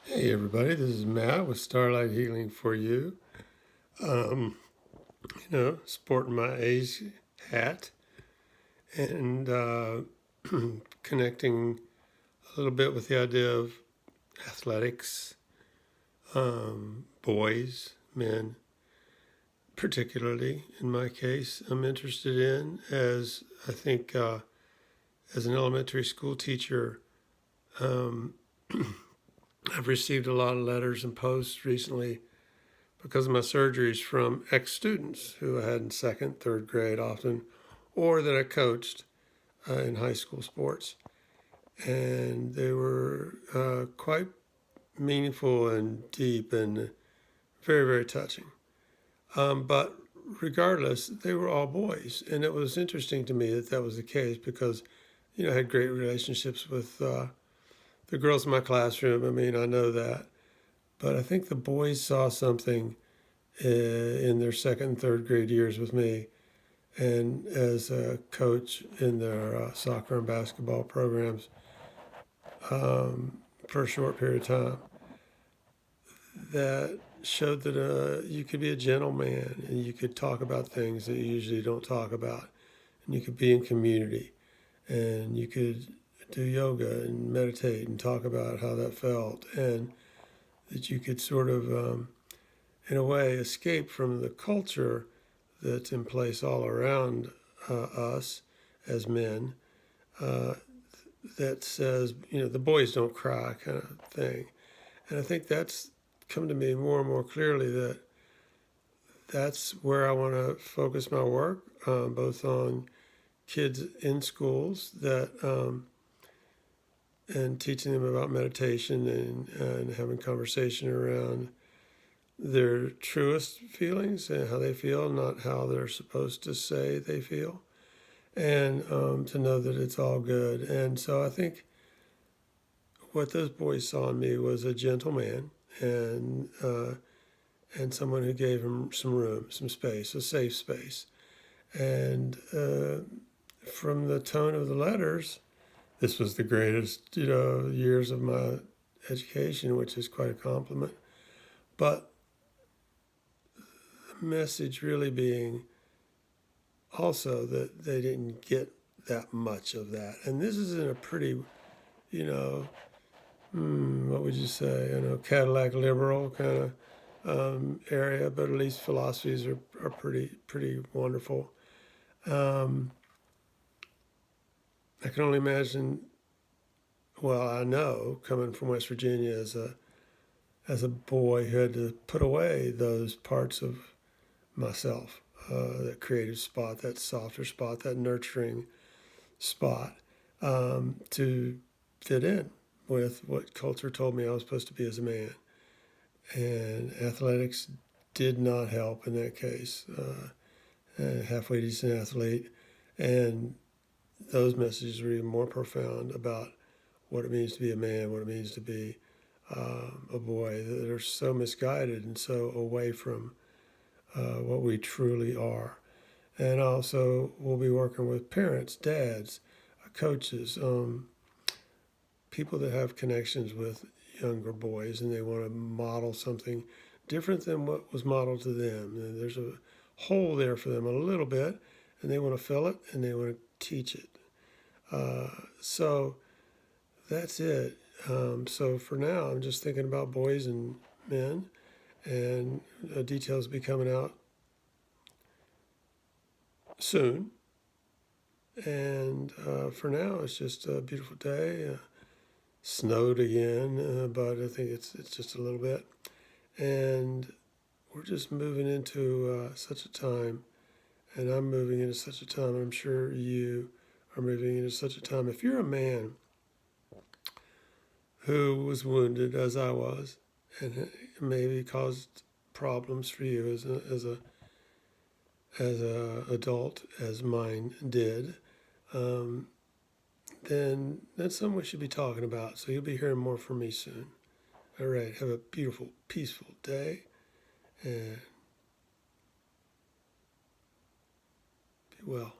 Hey everybody, this is Matt with Starlight Healing for You. Sporting my A's hat and connecting a little bit with the idea of athletics, boys, men, particularly in my case, I'm interested in as I think as an elementary school teacher, I've received a lot of letters and posts recently because of my surgeries from ex-students who I had in second, third grade often, or that I coached in high school sports. And they were quite meaningful and deep and very, very touching. But regardless, they were all boys. And it was interesting to me that that was the case because, I had great relationships with the girls in my classroom. I mean, I know that. But I think the boys saw something in their second and third grade years with me, and as a coach in their soccer and basketball programs for a short period of time, that showed that you could be a gentleman and you could talk about things that you usually don't talk about, and you could be in community, and you could do yoga and meditate and talk about how that felt, and that you could sort of in a way, escape from the culture that's in place all around us as men uh, that says, the boys don't cry kind of thing. And I think that's come to me more and more clearly that that's where I want to focus my work, both on kids in schools and teaching them about meditation and having conversation around their truest feelings and how they feel, not how they're supposed to say they feel, and to know that it's all good. And so I think what those boys saw in me was a gentle man and someone who gave them some room, some space, a safe space. And from the tone of the letters, this was the greatest, years of my education, which is quite a compliment. But message really being also that they didn't get that much of that. And this is in a pretty, what would you say, Cadillac liberal kind of area, but at least philosophies are pretty wonderful. I can only imagine, well, I know coming from West Virginia as a boy who had to put away those parts of myself, that creative spot, that softer spot, that nurturing spot, to fit in with what culture told me I was supposed to be as a man. And athletics did not help in that case. A halfway decent athlete. And those messages were even more profound about what it means to be a man, what it means to be a boy, that are so misguided and so away from what we truly are. And also, we'll be working with parents, dads, coaches, people that have connections with younger boys and they want to model something different than what was modeled to them. And there's a hole there for them a little bit, and they want to fill it and they want to teach it. So that's it. So for now, I'm just thinking about boys and men, and details will be coming out soon. And for now, it's just a beautiful day. Snowed again, but I think it's just a little bit. And we're just moving into such a time, and I'm moving into such a time, and I'm sure you are moving into such a time. If you're a man who was wounded, as I was, and it maybe caused problems for you as a adult, as mine did, then that's something we should be talking about. So you'll be hearing more from me soon. All right, have a beautiful, peaceful day, and be well.